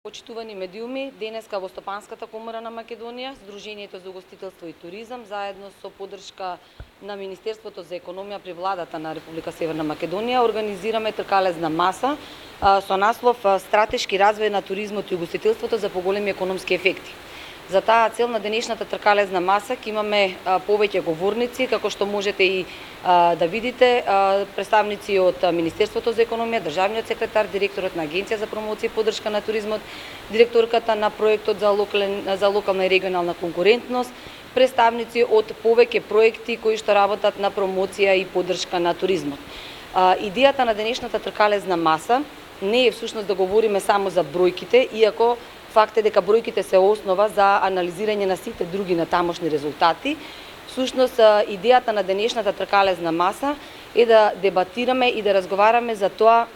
Почитувани медиуми, денеска во Стопанската комора на Македонија, Сдруженијето за угостителство и туризам, заедно со поддршка на Министерството за економија при владата на Република Северна Македонија, организираме тркалезна маса со наслов Стратешки развој на туризмот и угостителството за поголеми економски ефекти. За таа цел на денешната тркалезна маса ќе имаме повеќе говорници, како што можете и да видите, представници од Министерството за економија, државниот секретар, директорот на Агенција за промоција и поддршка на туризмот, директорката на проектот за локална и регионална конкурентност, представници од повеќе проекти кои што работат на промоција и поддршка на туризмот. Идејата на денешната тркалезна маса не е всушност да говориме само за бројките, иако факт е дека бројките се основа за анализирање на сите други натамошни резултати. Всушност, идејата на денешната тркалезна маса е да дебатираме и да разговараме за тоа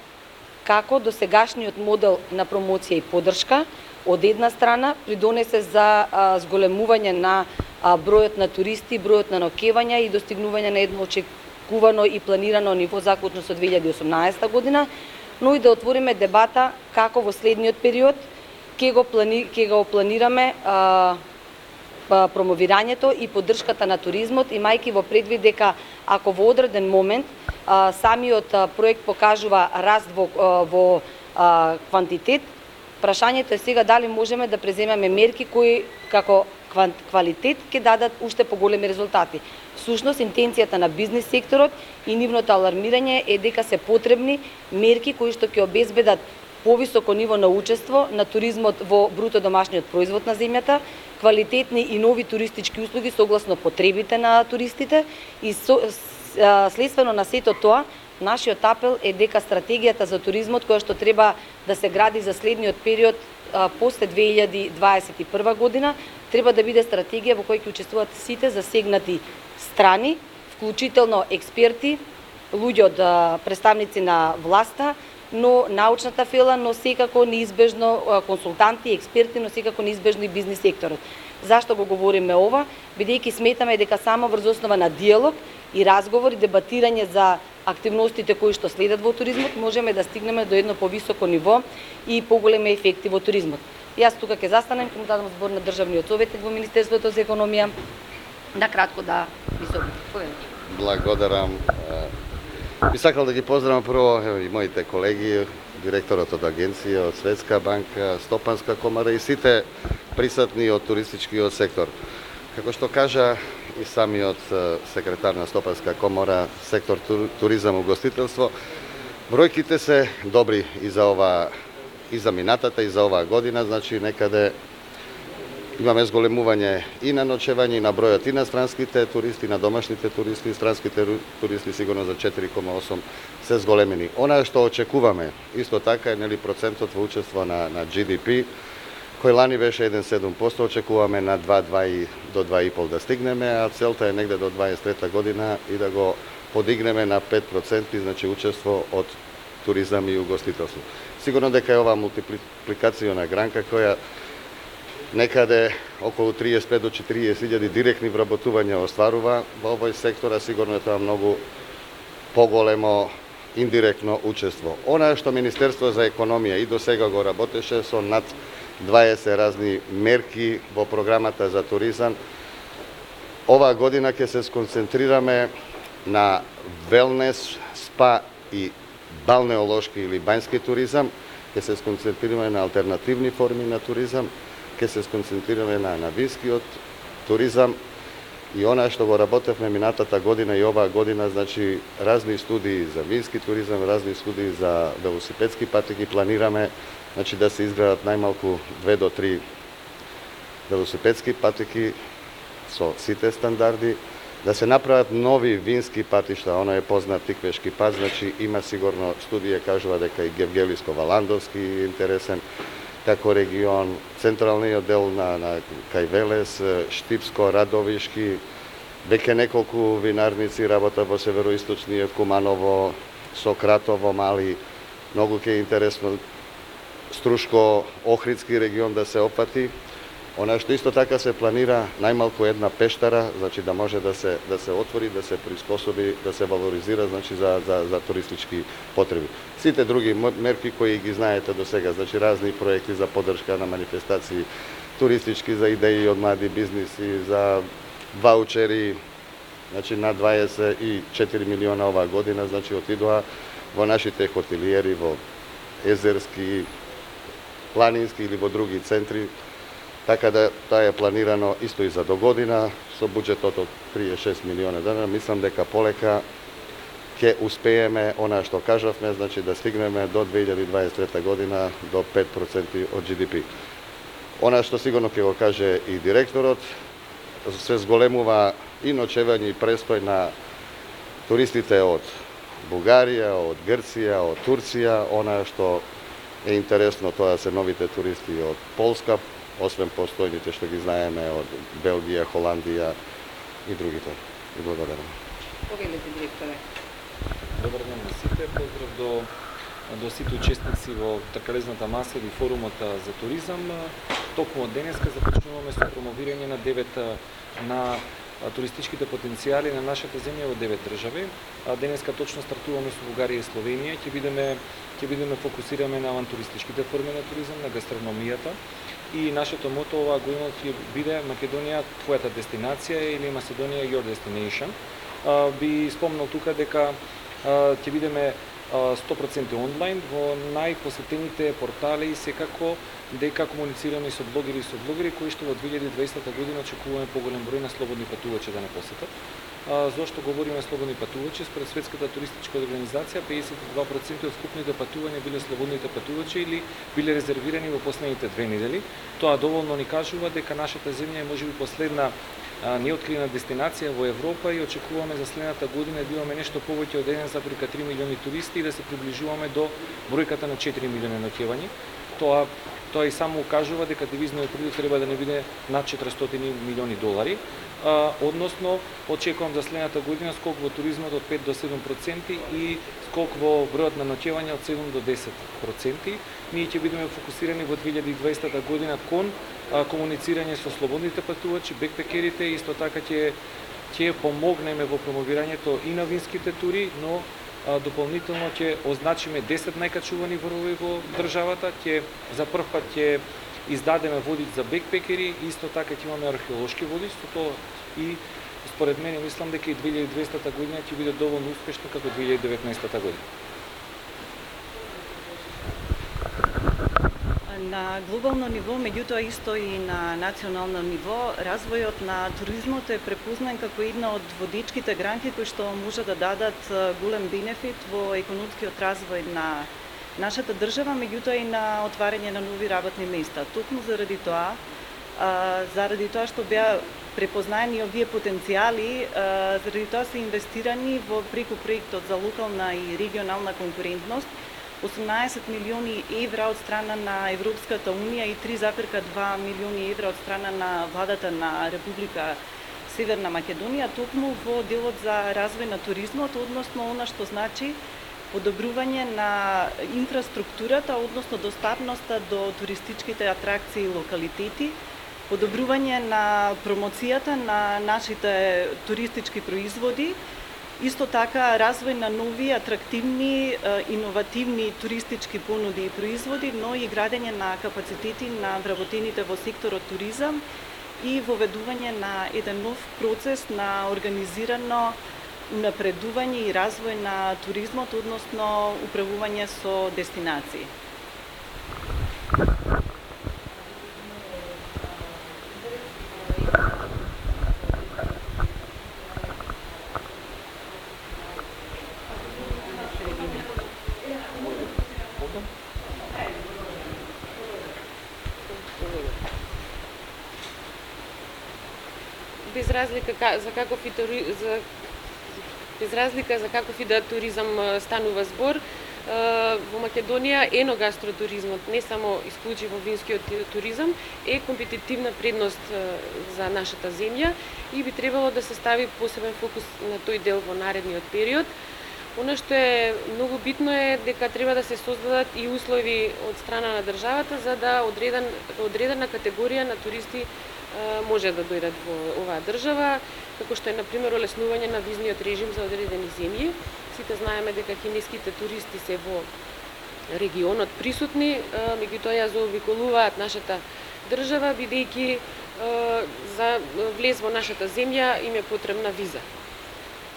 како досегашниот модел на промоција и поддршка од една страна придонесе за зголемување на бројот на туристи, бројот на ноќевања и достигнување на едно очекувано и планирано ниво заклучно со 2018 година, но и да отвориме дебата како во следниот период ќе го планираме промовирањето и поддршката на туризмот, имајќи во предвид дека ако во одреден момент самиот проект покажува раст во квантитет, прашањето е сега дали можеме да преземеме мерки кои како квалитет ќе дадат уште поголеми резултати. Всушност, интенцијата на бизнис секторот и нивното алармирање е дека се потребни мерки кои што ќе обезбедат повисоко ниво на учество на туризмот во бруто домашниот производ на земјата, квалитетни и нови туристички услуги согласно потребите на туристите и следствено на сето тоа, нашиот апел е дека стратегијата за туризмот која што треба да се гради за следниот период после 2021 година, треба да биде стратегија во која ќе учествуваат сите засегнати страни, вклучително експерти, луѓе од представници на власта, но научната фела, но секако неизбежно консултанти, експерти, но секако неизбежно и бизнис секторот. Зашто го говориме ова? Бидејќи сметаме дека само врз основа на диалог и разговор и дебатирање за активностите кои што следат во туризмот, можеме да стигнеме до едно повисоко ниво и поголеми ефекти во туризмот. Јас тука ќе застанем, ќе му дадам збор на државниот советник во Министерството за економија, да кратко да ми се објасни. Благодарам. Би сакал да ги поздравам прво и моите колеги, директорот од агенција, од Светска банка, Стопанска комора и сите присутни од туристичкиот сектор. Како што кажа и самиот секретар на Стопанска комора, сектор туризам и угостителство, бројките се добри и за минатата и за оваа година, значи некаде имаме зголемување и на ноќевање и на бројот и на странските туристи, на домашните туристи, странските туристи сигурно за 4,8 се зголемени. Она што очекуваме, исто така е процентот во учество на GDP, кој лани беше 1,7%, очекуваме на 2 до 2,5 да стигнеме, а целта е негде до 23 година и да го подигнеме на 5%, значи учество од туризам и угостителство. Сигурно дека е оваа мултипликациона гранка која некаде околу 35 до 40.000 директни вработувања остварува во овој сектор, а сигурно е тоа многу поголемо индиректно учество. Она што Министерство за економија и до сега го работеше со над 20 разни мерки во програмата за туризам, оваа година ќе се сконцентрираме на велнес, спа и балнеолошки или бањски туризам, ќе се сконцентрираме на алтернативни форми на туризам, ќе се сконцентрираме на винскиот туризам и она што го работевме минатата година и оваа година, значи разни студии за вински туризам, разни студии за велосипедски пати ги планираме, значи да се изградат најмалку 2 до 3 велосипедски патики со сите стандарди, да се направат нови вински патишта, она е познат Тиквешки пат, значи има сигурно студија кажува дека и Гевгелиско-Валандовски е интересен како регион, централниот дел на кај Велес, Штипско, Радовишки, веќе неколку винарници работат во североисточниот Куманово, Сократово, Мали, многу ќе е интересно Струшко, Охридски регион да се опати. Ona što isto така se planira najmalko jedna peštara, znači da može da se otvori, da se prisposobi, da se valorizira znači za turistički potrebi. Svi te drugi merki koji ги знаете до сега, znači razni projekti za podrška na manifestaciji turistički, za ideji od mladi biznisi, za voucheri, znači na 24 miliona ova godina, znači otidua vo našите hotelijeri, vo jezerski, planinski ili vo drugi centri. Така да тоа е планирано исто и за до година, со буџетот од 36 милиона дана. Мислам дека полека ќе успееме она што кажавме, значи да стигнеме до 2023 година до 5% од GDP. Она што сигурно ќе го каже и директорот, се зголемува и ночевање и престој на туристите од Бугарија, од Грција, од Турција. Она што е интересно тоа се новите туристи од Полска, освен постојните што ги знаеме од Белгија, Холандија и другите. И благодарам. Повелете, директоре. Добар ден на сите, поздрав до сите учесници во тркалезната маса или форумот за туризам. Токму од денеска започнуваме со промовирање на 9 на туристичките потенцијали на нашата земја во 9 држави. Денеска точно стартуваме со Бугарија и Словенија. Ќе бидеме фокусираме на авантуристичките форми на туризам, на гастрономијата. И нашето мото оваа година ќе биде Македонија твојата дестинација или Macedоnia your destination. Би спомнал тука дека ќе бидеме 100% онлайн во најпосетените портали и секако дека комуницираме со блогери кои што во 2020 година очекуваме поголем број на слободни патувачи да не посетат. Зошто говориме слободни патувачи? Според Светската туристичка организација 52% од вкупните патувања биле слободните патувачи или биле резервирани во последните 2 недели. Тоа доволно ни кажува дека нашата земја е можеби последна неоткриена дестинација во Европа и очекуваме за следната година да имаме нешто повеќе од 1,3 милиони туристи и да се приближуваме до бројката на 4 милиони ноќевања. Тоа и само укажува дека девизниот прилив треба да не биде над 400 милиони долари. Односно, очекувам за следната година скок во туризмот од 5 до 7% и скок во бројот на ноќевања од 7 до 10%. Ние ќе бидеме фокусирани во 2020 година кон комуницирање со слободните патувачи, бекпекерите и исто така ќе помогнеме во промовирањето и на винските тури, но дополнително ќе означиме 10 најкачувани врвови во државата, за прв пат ќе издадеме водич за бекпекери, исто така ќе имаме археолошки водич, тоа и според мене мислам дека и 2020 година ќе биде доволно успешно како 2019 година. На глобално ниво, меѓутоа исто и на национално ниво, развојот на туризмот е препознан како една од водичките гранки кои што може да дадат голем бенефит во економскиот развој на нашата држава, меѓутоа и на отварање на нови работни места. Токму заради тоа што беа препознаени овие потенцијали, заради тоа се инвестирани во преку проектот за локална и регионална конкурентност 18 милиони евра од страна на Европската Унија и 3,2 милиони евра од страна на владата на Република Северна Македонија, токму во делот за развој на туризмот, односно она што значи подобрување на инфраструктурата, односно достапноста до туристичките атракции и локалитети, подобрување на промоцијата на нашите туристички производи, исто така развој на нови, атрактивни, иновативни туристички понуди и производи, но и градење на капацитети на вработените во секторот туризам и воведување на еден нов процес на организирано унапредување и развој на туризмот, односно управување со дестинации. Без разлика за каков и да туризам станува збор, во Македонија еногастротуризмот, не само исклучиво винскиот туризам, е компетитивна предност за нашата земја и би требало да се стави посебен фокус на тој дел во наредниот период. Она што е многу битно е дека треба да се создадат и услови од страна на државата за да одредена категорија на туристи може да дојдат во оваа држава, како што е например олеснување на визниот режим за одредени земји. Сите знаеме дека кинеските туристи се во регионот присутни, меѓутоа ја заобиколуваат нашата држава бидејќи за влез во нашата земја им е потребна виза.